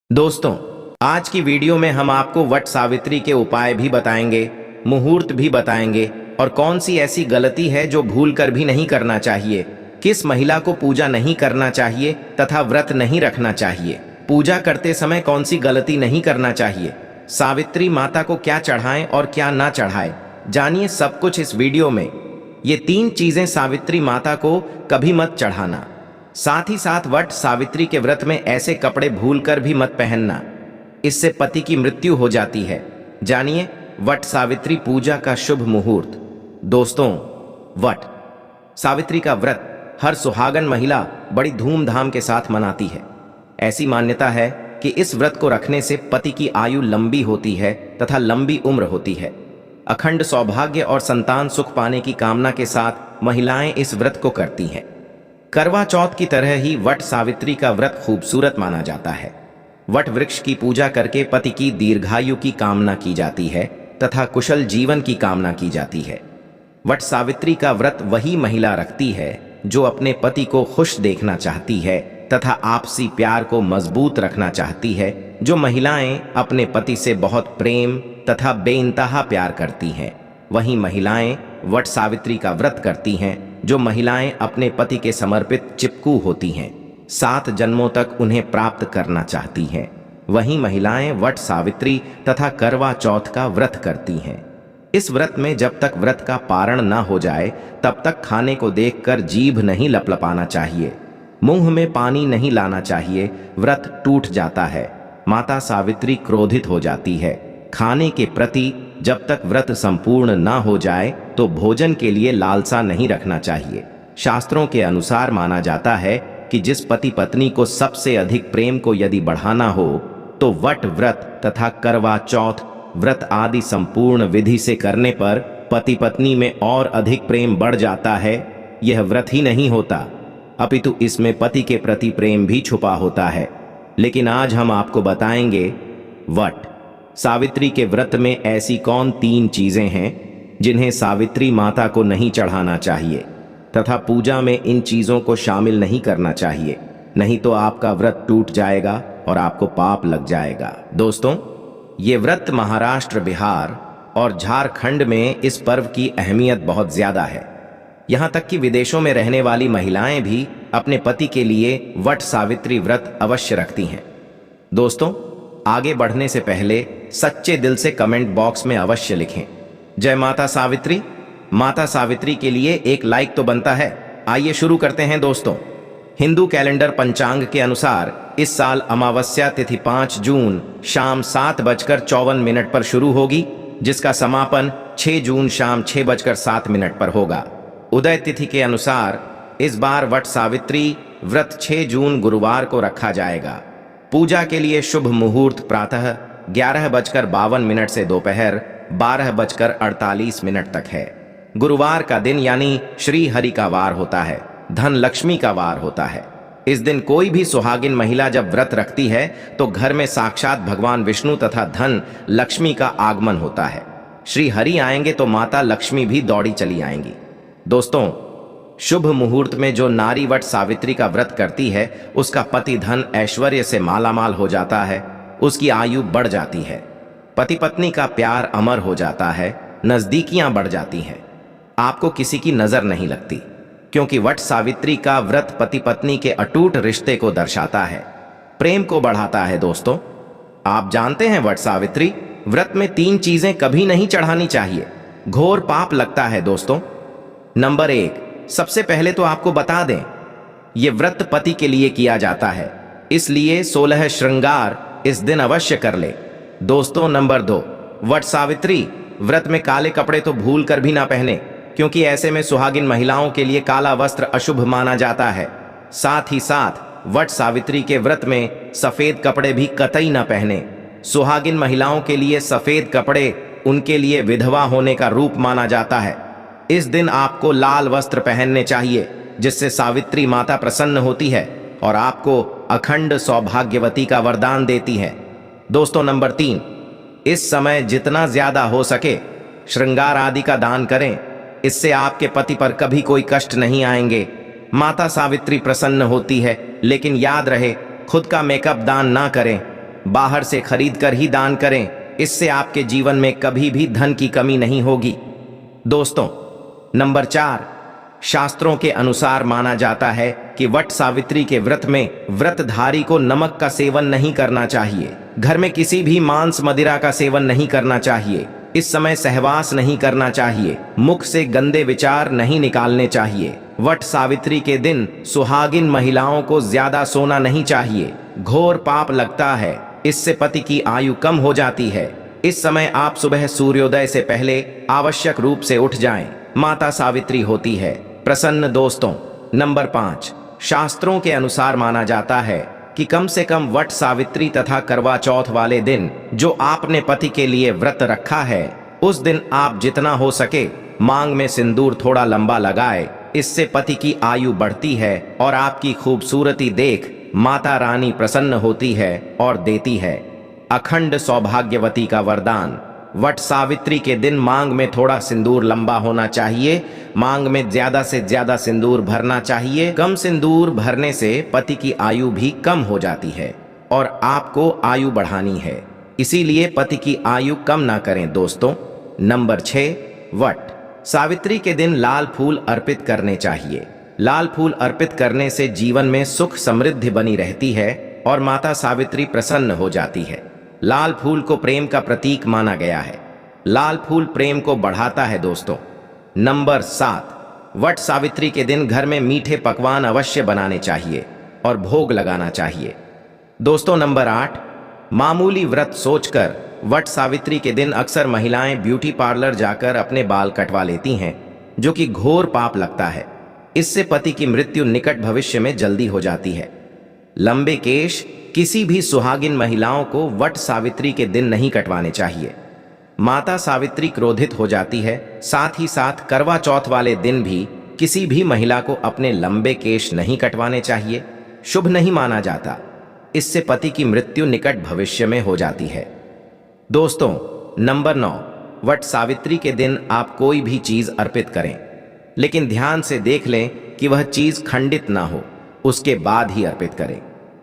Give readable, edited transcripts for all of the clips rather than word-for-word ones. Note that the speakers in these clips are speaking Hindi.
दोस्तों, आज की वीडियो में हम आपको वट सावित्री के उपाय भी बताएंगे, मुहूर्त भी बताएंगे और कौन सी ऐसी गलती है जो भूल कर भी नहीं करना चाहिए, किस महिला को पूजा नहीं करना चाहिए तथा व्रत नहीं रखना चाहिए, पूजा करते समय कौन सी गलती नहीं करना चाहिए, सावित्री माता को क्या चढ़ाएं और क्या ना चढ़ाएं, जानिए सब कुछ इस वीडियो में। ये 3 चीजें सावित्री माता को कभी मत चढ़ाना। साथ ही साथ वट सावित्री के व्रत में ऐसे कपड़े भूलकर भी मत पहनना, इससे पति की मृत्यु हो जाती है। जानिए वट सावित्री पूजा का शुभ मुहूर्त। दोस्तों, वट सावित्री का व्रत हर सुहागन महिला बड़ी धूमधाम के साथ मनाती है। ऐसी मान्यता है कि इस व्रत को रखने से पति की आयु लंबी होती है तथा लंबी उम्र होती है। अखंड सौभाग्य और संतान सुख पाने की कामना के साथ महिलाएं इस व्रत को करती हैं। करवा चौथ की तरह ही वट सावित्री का व्रत खूबसूरत माना जाता है। वट वृक्ष की पूजा करके पति की दीर्घायु की कामना की जाती है तथा कुशल जीवन की कामना की जाती है। वट सावित्री का व्रत वही महिला रखती है जो अपने पति को खुश देखना चाहती है तथा आपसी प्यार को मजबूत रखना चाहती है। जो महिलाएं अपने पति से बहुत प्रेम तथा बेइंतहा प्यार करती हैं, वहीं महिलाएं वट सावित्री का व्रत करती हैं। जो महिलाएं अपने पति के समर्पित चिपकू होती हैं, 7 जन्मों तक उन्हें प्राप्त करना चाहती हैं, वहीं महिलाएं वट सावित्री तथा करवा चौथ का व्रत करती हैं। इस व्रत में जब तक व्रत का पारण न हो जाए तब तक खाने को देखकर जीभ नहीं लपलपाना चाहिए, मुंह में पानी नहीं लाना चाहिए, व्रत टूट जाता है। माता सावित्री क्रोधित हो जाती है। खाने के प्रति जब तक व्रत संपूर्ण न हो जाए तो भोजन के लिए लालसा नहीं रखना चाहिए। शास्त्रों के अनुसार माना जाता है कि जिस पति पत्नी को सबसे अधिक प्रेम को यदि बढ़ाना हो तो वट व्रत तथा करवा चौथ व्रत आदि संपूर्ण विधि से करने पर पति पत्नी में और अधिक प्रेम बढ़ जाता है। यह व्रत ही नहीं होता, अपितु इसमें पति के प्रति प्रेम भी छुपा होता है। लेकिन आज हम आपको बताएंगे वट सावित्री के व्रत में ऐसी कौन 3 चीजें हैं जिन्हें सावित्री माता को नहीं चढ़ाना चाहिए तथा पूजा में इन चीजों को शामिल नहीं करना चाहिए, नहीं तो आपका व्रत टूट जाएगा और आपको पाप लग जाएगा। दोस्तों, ये व्रत महाराष्ट्र, बिहार और झारखंड में इस पर्व की अहमियत बहुत ज्यादा है। यहां तक कि विदेशों में रहने वाली महिलाएं भी अपने पति के लिए वट सावित्री व्रत अवश्य रखती हैं। दोस्तों, आगे बढ़ने से पहले सच्चे दिल से कमेंट बॉक्स में अवश्य लिखें जय माता सावित्री। माता सावित्री के लिए एक लाइक तो बनता है। आइए शुरू करते हैं। दोस्तों, हिंदू कैलेंडर पंचांग के अनुसार इस साल अमावस्या तिथि 5 जून शाम 7:54 पर शुरू होगी, जिसका समापन 6 जून शाम 6:07 पर होगा। उदय तिथि के अनुसार इस बार वट सावित्री व्रत 6 जून गुरुवार को रखा जाएगा। पूजा के लिए शुभ मुहूर्त प्रातः 11:52 से दोपहर 12:48 तक है। गुरुवार का दिन यानी श्री हरि का वार होता है, धन लक्ष्मी का वार होता है। इस दिन कोई भी सुहागिन महिला जब व्रत रखती है तो घर में साक्षात भगवान विष्णु तथा धन लक्ष्मी का आगमन होता है। श्री हरि आएंगे तो माता लक्ष्मी भी दौड़ी चली आएंगी। दोस्तों, शुभ मुहूर्त में जो नारी वट सावित्री का व्रत करती है उसका पति धन ऐश्वर्य से मालामाल हो जाता है, उसकी आयु बढ़ जाती है, पति पत्नी का प्यार अमर हो जाता है, नजदीकियां बढ़ जाती हैं, आपको किसी की नजर नहीं लगती, क्योंकि वट सावित्री का व्रत पति पत्नी के अटूट रिश्ते को दर्शाता है, प्रेम को बढ़ाता है। दोस्तों, आप जानते हैं वट सावित्री व्रत में 3 चीजें कभी नहीं चढ़ानी चाहिए, घोर पाप लगता है। दोस्तों, नंबर 1, सबसे पहले तो आपको बता दें ये व्रत पति के लिए किया जाता है, इसलिए 16 श्रृंगार इस दिन अवश्य कर ले। दोस्तों, नंबर 2, वट सावित्री व्रत में काले कपड़े तो भूल कर भी ना पहने, क्योंकि ऐसे में सुहागिन महिलाओं के लिए काला वस्त्र अशुभ माना जाता है। साथ ही साथ वट सावित्री के व्रत में सफेद कपड़े भी कतई ना पहने। सुहागिन महिलाओं के लिए सफेद कपड़े उनके लिए विधवा होने का रूप माना जाता है। इस दिन आपको लाल वस्त्र पहनने चाहिए, जिससे सावित्री माता प्रसन्न होती है और आपको अखंड सौभाग्यवती का वरदान देती है। दोस्तों, नंबर 3, इस समय जितना ज्यादा हो सके श्रृंगार आदि का दान करें, इससे आपके पति पर कभी कोई कष्ट नहीं आएंगे। माता सावित्री प्रसन्न होती है, लेकिन याद रहे खुद का मेकअप दान ना करें। बाहर से खरीद कर ही दान करें, इससे आपके जीवन में कभी भी धन की कमी नहीं होगी। दोस्तों, नंबर 4, शास्त्रों के अनुसार माना जाता है कि वट सावित्री के व्रत में व्रतधारी को नमक का सेवन नहीं करना चाहिए। घर में किसी भी मांस मदिरा का सेवन नहीं करना चाहिए। इस समय सहवास नहीं करना चाहिए। मुख से गंदे विचार नहीं निकालने चाहिए। वट सावित्री के दिन सुहागिन महिलाओं को ज्यादा सोना नहीं चाहिए। घोर पाप लगता है, इससे पति की आयु कम हो जाती है। इस समय आप सुबह सूर्योदय से पहले आवश्यक रूप से उठ जाएं। माता सावित्री होती है प्रसन्न। दोस्तों, नंबर 5, शास्त्रों के अनुसार माना जाता है कि कम से कम वट सावित्री तथा करवा चौथ वाले दिन जो आपने पति के लिए व्रत रखा है, उस दिन आप जितना हो सके मांग में सिंदूर थोड़ा लंबा लगाए। इससे पति की आयु बढ़ती है और आपकी खूबसूरती देख माता रानी प्रसन्न होती है और देती है अखंड सौभाग्यवती का वरदान। वट सावित्री के दिन मांग में थोड़ा सिंदूर लंबा होना चाहिए। मांग में ज्यादा से ज्यादा सिंदूर भरना चाहिए। कम सिंदूर भरने से पति की आयु भी कम हो जाती है और आपको आयु बढ़ानी है, इसीलिए पति की आयु कम ना करें। दोस्तों, नंबर 6, वट सावित्री के दिन लाल फूल अर्पित करने चाहिए। लाल फूल अर्पित करने से जीवन में सुख समृद्धि बनी रहती है और माता सावित्री प्रसन्न हो जाती है। लाल फूल को प्रेम का प्रतीक माना गया है। लाल फूल प्रेम को बढ़ाता है। दोस्तों, नंबर 7, वट सावित्री के दिन घर में मीठे पकवान अवश्य बनाने चाहिए और भोग लगाना चाहिए। दोस्तों, नंबर 8, मामूली व्रत सोचकर वट सावित्री के दिन अक्सर महिलाएं ब्यूटी पार्लर जाकर अपने बाल कटवा लेती हैं, जो कि घोर पाप लगता है। इससे पति की मृत्यु निकट भविष्य में जल्दी हो जाती है। लंबे केश किसी भी सुहागिन महिलाओं को वट सावित्री के दिन नहीं कटवाने चाहिए। माता सावित्री क्रोधित हो जाती है। साथ ही साथ करवा चौथ वाले दिन भी किसी भी महिला को अपने लंबे केश नहीं कटवाने चाहिए। शुभ नहीं माना जाता। इससे पति की मृत्यु निकट भविष्य में हो जाती है। दोस्तों, नंबर 9, वट सावित्री के दिन आप कोई भी चीज अर्पित करें, लेकिन ध्यान से देख लें कि वह चीज खंडित ना हो, उसके बाद ही अर्पित करें।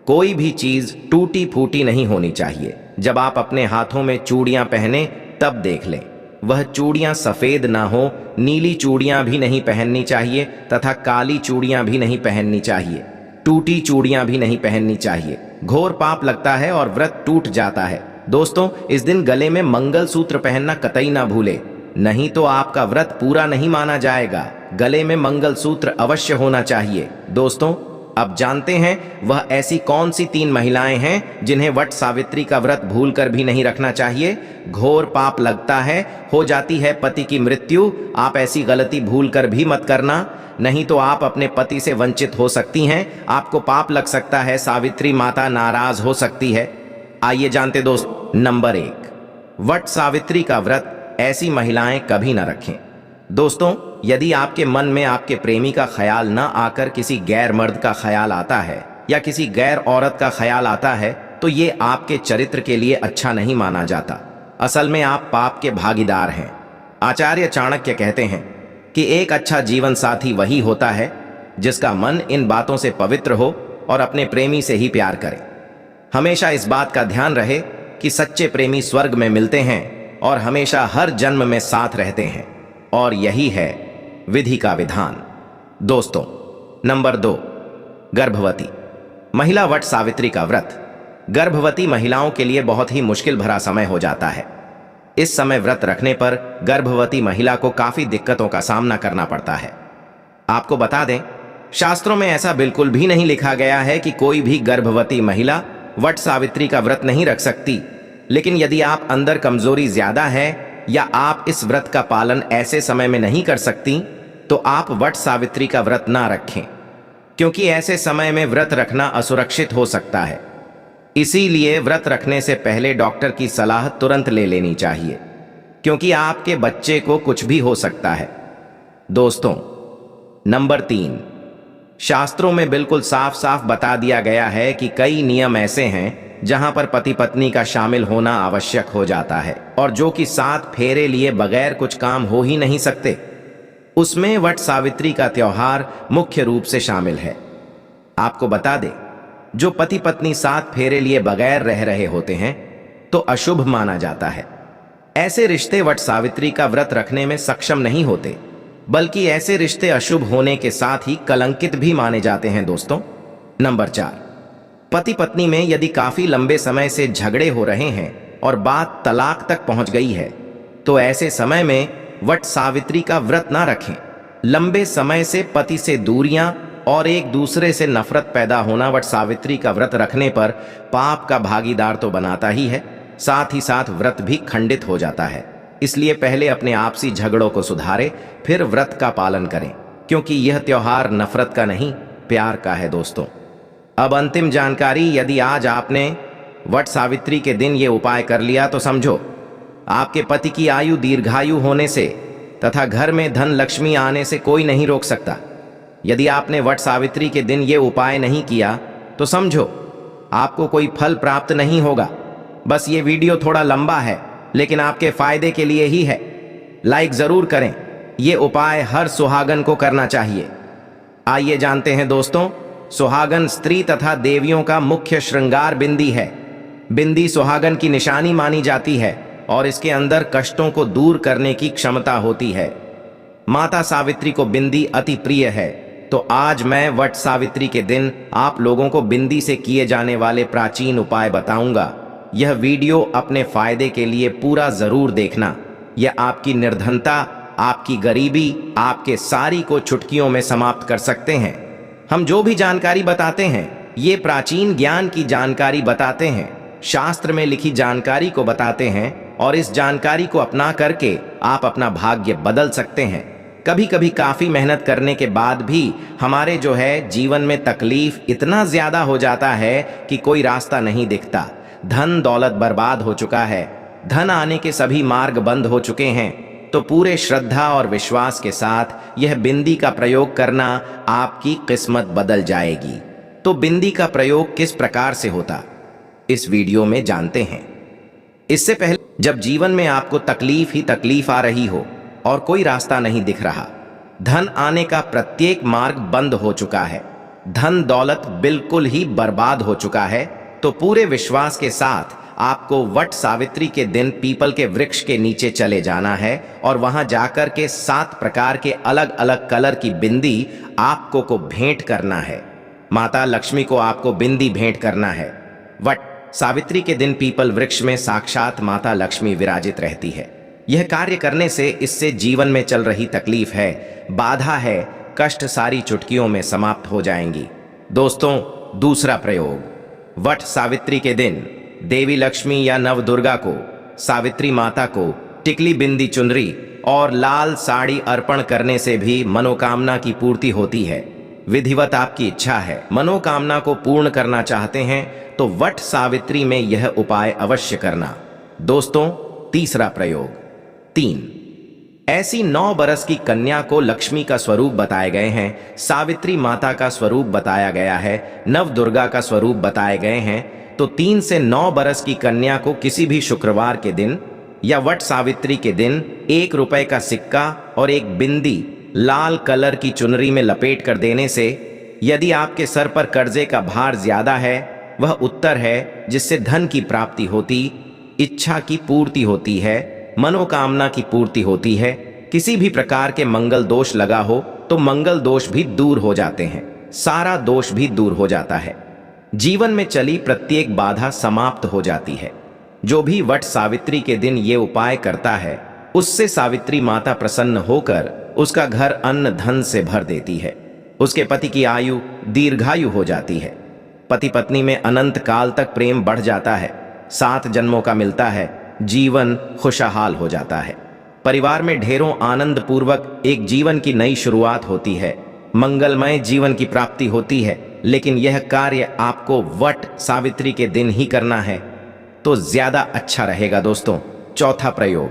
कोई भी चीज टूटी फूटी नहीं होनी चाहिए। जब आप अपने हाथों में चूड़ियां पहने तब देख लें वह चूड़ियां सफेद ना हो। नीली चूड़ियां भी नहीं पहननी चाहिए तथा काली चूड़ियां भी नहीं पहननी चाहिए। टूटी चूड़ियां भी नहीं पहननी चाहिए। घोर पाप लगता है और व्रत टूट जाता है। दोस्तों, इस दिन गले में मंगल सूत्र पहनना कतई ना भूले, नहीं तो आपका व्रत पूरा नहीं माना जाएगा। गले में मंगल सूत्र अवश्य होना चाहिए। दोस्तों, अब जानते हैं वह ऐसी कौन सी 3 महिलाएं हैं जिन्हें वट सावित्री का व्रत भूलकर भी नहीं रखना चाहिए। घोर पाप लगता है, हो जाती है पति की मृत्यु। आप ऐसी गलती भूलकर भी मत करना, नहीं तो आप अपने पति से वंचित हो सकती हैं। आपको पाप लग सकता है, सावित्री माता नाराज हो सकती है। आइए जानते दोस्त, नंबर 1, वट सावित्री का व्रत ऐसी महिलाएं कभी न रखें। दोस्तों, यदि आपके मन में आपके प्रेमी का ख्याल न आकर किसी गैर मर्द का ख्याल आता है या किसी गैर औरत का ख्याल आता है, तो ये आपके चरित्र के लिए अच्छा नहीं माना जाता। असल में आप पाप के भागीदार हैं। आचार्य चाणक्य कहते हैं कि एक अच्छा जीवन साथी वही होता है जिसका मन इन बातों से पवित्र हो और अपने प्रेमी से ही प्यार करे। हमेशा इस बात का ध्यान रहे कि सच्चे प्रेमी स्वर्ग में मिलते हैं और हमेशा हर जन्म में साथ रहते हैं, और यही है विधि का विधान। दोस्तों, नंबर 2, गर्भवती महिला वट सावित्री का व्रत गर्भवती महिलाओं के लिए बहुत ही मुश्किल भरा समय हो जाता है। इस समय व्रत रखने पर गर्भवती महिला को काफी दिक्कतों का सामना करना पड़ता है। आपको बता दें, शास्त्रों में ऐसा बिल्कुल भी नहीं लिखा गया है कि कोई भी गर्भवती महिला वट सावित्री का व्रत नहीं रख सकती। लेकिन यदि आप अंदर कमजोरी ज्यादा है या आप इस व्रत का पालन ऐसे समय में नहीं कर सकती, तो आप वट सावित्री का व्रत ना रखें, क्योंकि ऐसे समय में व्रत रखना असुरक्षित हो सकता है। इसीलिए व्रत रखने से पहले डॉक्टर की सलाह तुरंत ले लेनी चाहिए, क्योंकि आपके बच्चे को कुछ भी हो सकता है। दोस्तों, नंबर 3, शास्त्रों में बिल्कुल साफ साफ बता दिया गया है कि कई नियम ऐसे हैं जहां पर पति पत्नी का शामिल होना आवश्यक हो जाता है और जो कि 7 फेरे लिए बगैर कुछ काम हो ही नहीं सकते। उसमें वट सावित्री का त्योहार मुख्य रूप से शामिल है। आपको बता दें, जो पति पत्नी 7 फेरे लिए बगैर रह रहे होते हैं तो अशुभ माना जाता है। ऐसे रिश्ते वट सावित्री का व्रत रखने में सक्षम नहीं होते, बल्कि ऐसे रिश्ते अशुभ होने के साथ ही कलंकित भी माने जाते हैं दोस्तों। नंबर 4, पति पत्नी में यदि काफी लंबे समय से झगड़े हो रहे हैं और बात तलाक तक पहुंच गई है तो ऐसे समय में वट सावित्री का व्रत ना रखें। लंबे समय से पति से दूरियां और एक दूसरे से नफरत पैदा होना वट सावित्री का व्रत रखने पर पाप का भागीदार तो बनाता ही है, साथ ही साथ व्रत भी खंडित हो जाता है। इसलिए पहले अपने आपसी झगड़ों को सुधारें, फिर व्रत का पालन करें, क्योंकि यह त्योहार नफरत का नहीं, प्यार का है दोस्तों। अब अंतिम जानकारी, यदि आज आपने वट सावित्री के दिन ये उपाय कर लिया तो समझो आपके पति की आयु दीर्घायु होने से तथा घर में धन लक्ष्मी आने से कोई नहीं रोक सकता। यदि आपने वट सावित्री के दिन ये उपाय नहीं किया तो समझो आपको कोई फल प्राप्त नहीं होगा। बस ये वीडियो थोड़ा लंबा है, लेकिन आपके फायदे के लिए ही है। लाइक जरूर करें। ये उपाय हर सुहागन को करना चाहिए। आइए जानते हैं दोस्तों, सुहागन स्त्री तथा देवियों का मुख्य श्रृंगार बिंदी है। बिंदी सुहागन की निशानी मानी जाती है और इसके अंदर कष्टों को दूर करने की क्षमता होती है। माता सावित्री को बिंदी अति प्रिय है, तो आज मैं वट सावित्री के दिन आप लोगों को बिंदी से किए जाने वाले प्राचीन उपाय बताऊंगा। यह वीडियो अपने फायदे के लिए पूरा जरूर देखना। यह आपकी निर्धनता, आपकी गरीबी, आपके सारी को चुटकियों में समाप्त कर सकते हैं। हम जो भी जानकारी बताते हैं ये प्राचीन ज्ञान की जानकारी बताते हैं, शास्त्र में लिखी जानकारी को बताते हैं, और इस जानकारी को अपना करके आप अपना भाग्य बदल सकते हैं। कभी कभी काफी मेहनत करने के बाद भी हमारे जो है जीवन में तकलीफ इतना ज्यादा हो जाता है कि कोई रास्ता नहीं दिखता। धन दौलत बर्बाद हो चुका है, धन आने के सभी मार्ग बंद हो चुके हैं। तो पूरे श्रद्धा और विश्वास के साथ यह बिंदी का प्रयोग करना, आपकी किस्मत बदल जाएगी। तो बिंदी का प्रयोग किस प्रकार से होता, इस वीडियो में जानते हैं। इससे पहले, जब जीवन में आपको तकलीफ ही तकलीफ आ रही हो और कोई रास्ता नहीं दिख रहा, धन आने का प्रत्येक मार्ग बंद हो चुका है, धन दौलत बिल्कुल ही बर्बाद हो चुका है, तो पूरे विश्वास के साथ आपको वट सावित्री के दिन पीपल के वृक्ष के नीचे चले जाना है और वहां जाकर के 7 प्रकार के अलग अलग कलर की बिंदी आपको को भेंट करना है। माता लक्ष्मी को आपको बिंदी भेंट करना है। वट सावित्री के दिन पीपल वृक्ष में साक्षात माता लक्ष्मी विराजित रहती है। यह कार्य करने से इससे जीवन में चल रही तकलीफ है, बाधा है, कष्ट सारी चुटकियों में समाप्त हो जाएंगी। दोस्तों, दूसरा प्रयोग, वट सावित्री के दिन देवी लक्ष्मी या नव दुर्गा को, सावित्री माता को टिकली बिंदी चुनरी और लाल साड़ी अर्पण करने से भी मनोकामना की पूर्ति होती है। विधिवत आपकी इच्छा है, मनोकामना को पूर्ण करना चाहते हैं तो वट सावित्री में यह उपाय अवश्य करना। दोस्तों, तीसरा प्रयोग, 3, ऐसी 9 बरस की कन्या को लक्ष्मी का स्वरूप बताए गए हैं, सावित्री माता का स्वरूप बताया गया है, नव दुर्गा का स्वरूप बताए गए हैं। तो 3 से 9 बरस की कन्या को किसी भी शुक्रवार के दिन या वट सावित्री के दिन 1 रुपए का सिक्का और एक बिंदी लाल कलर की चुनरी में लपेट कर देने से, यदि आपके सर पर कर्जे का भार ज्यादा है, वह उत्तर है जिससे धन की प्राप्ति होती, इच्छा की पूर्ति होती है, मनोकामना की पूर्ति होती है। किसी भी प्रकार के मंगल दोष लगा हो तो मंगल दोष भी दूर हो जाते हैं, सारा दोष भी दूर हो जाता है। जीवन में चली प्रत्येक बाधा समाप्त हो जाती है। जो भी वट सावित्री के दिन ये उपाय करता है, उससे सावित्री माता प्रसन्न होकर उसका घर अन्न धन से भर देती है। उसके पति की आयु दीर्घायु हो जाती है। पति पत्नी में अनंत काल तक प्रेम बढ़ जाता है, 7 जन्मों का मिलता है, जीवन खुशहाल हो जाता है। परिवार में ढेरों आनंद पूर्वक एक जीवन की नई शुरुआत होती है, मंगलमय जीवन की प्राप्ति होती है। लेकिन यह कार्य आपको वट सावित्री के दिन ही करना है तो ज्यादा अच्छा रहेगा। दोस्तों, चौथा प्रयोग,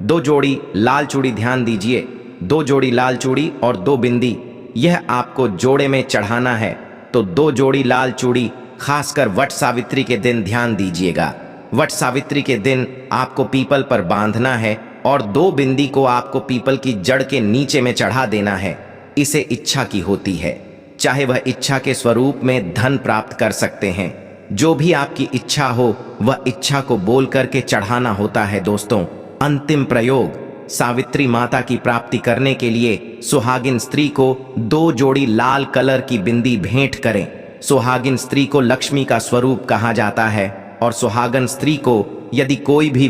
2 जोड़ी लाल चूड़ी, ध्यान दीजिए, 2 जोड़ी लाल चूड़ी और 2 बिंदी, यह आपको जोड़े में चढ़ाना है। तो 2 जोड़ी लाल चूड़ी खासकर वट सावित्री के दिन ध्यान दीजिएगा। वट सावित्री के दिन आपको पीपल पर बांधना है और 2 बिंदी को आपको पीपल की जड़ के नीचे में चढ़ा देना है। इसे इच्छा की होती है। चाहे वह इच्छा के स्वरूप में धन प्राप्त कर सकते हैं। जो भी आपकी इच्छा हो वह इच्छा को बोल करके चढ़ाना होता है दोस्तों। अंतिम प्रयोग, सावित्री माता की प्राप्ति करने के लिए सुहागिन स्त्री को 2 जोड़ी लाल कलर की बिंदी भेंट करें। सुहागिन स्त्री को लक्ष्मी का स्वरूप कहा जाता है और सुहागन स्त्री को यदि कोई भी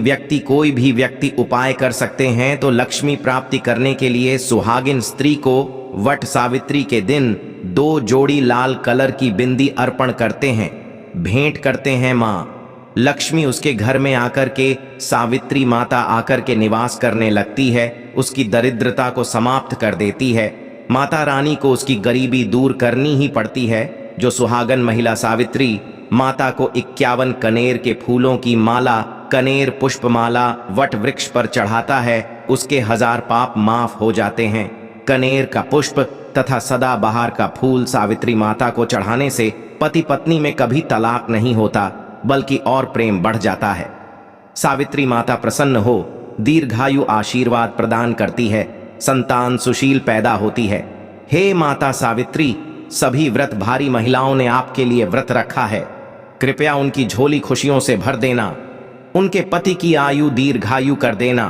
व्यक्ति उपाय कर सकते हैं तो लक्ष्मी प्राप्ति करने के लिए सुहागिन स्त्री को वट सावित्री के दिन 2 जोड़ी लाल कलर की बिंदी अर्पण करते हैं, भेंट करते हैं। माँ लक्ष्मी उसके घर में आकर के, सावित्री माता आकर के निवास करने लगती है, उसकी दरिद्रता को समाप्त कर देती है। माता रानी को उसकी गरीबी दूर करनी ही पड़ती है। जो सुहागन महिला सावित्री माता को 51 कनेर के फूलों की माला, कनेर पुष्पमाला वट वृक्ष पर चढ़ाता है, उसके 1000 पाप माफ हो जाते हैं। कनेर का पुष्प तथा सदाबहार का फूल सावित्री माता को चढ़ाने से पति पत्नी में कभी तलाक नहीं होता, बल्कि और प्रेम बढ़ जाता है। सावित्री माता प्रसन्न हो दीर्घायु आशीर्वाद प्रदान करती है, संतान सुशील पैदा होती है। हे माता सावित्री, सभी व्रतभारी महिलाओं ने आपके लिए व्रत रखा है, कृपया उनकी झोली खुशियों से भर देना, उनके पति की आयु दीर्घायु कर देना।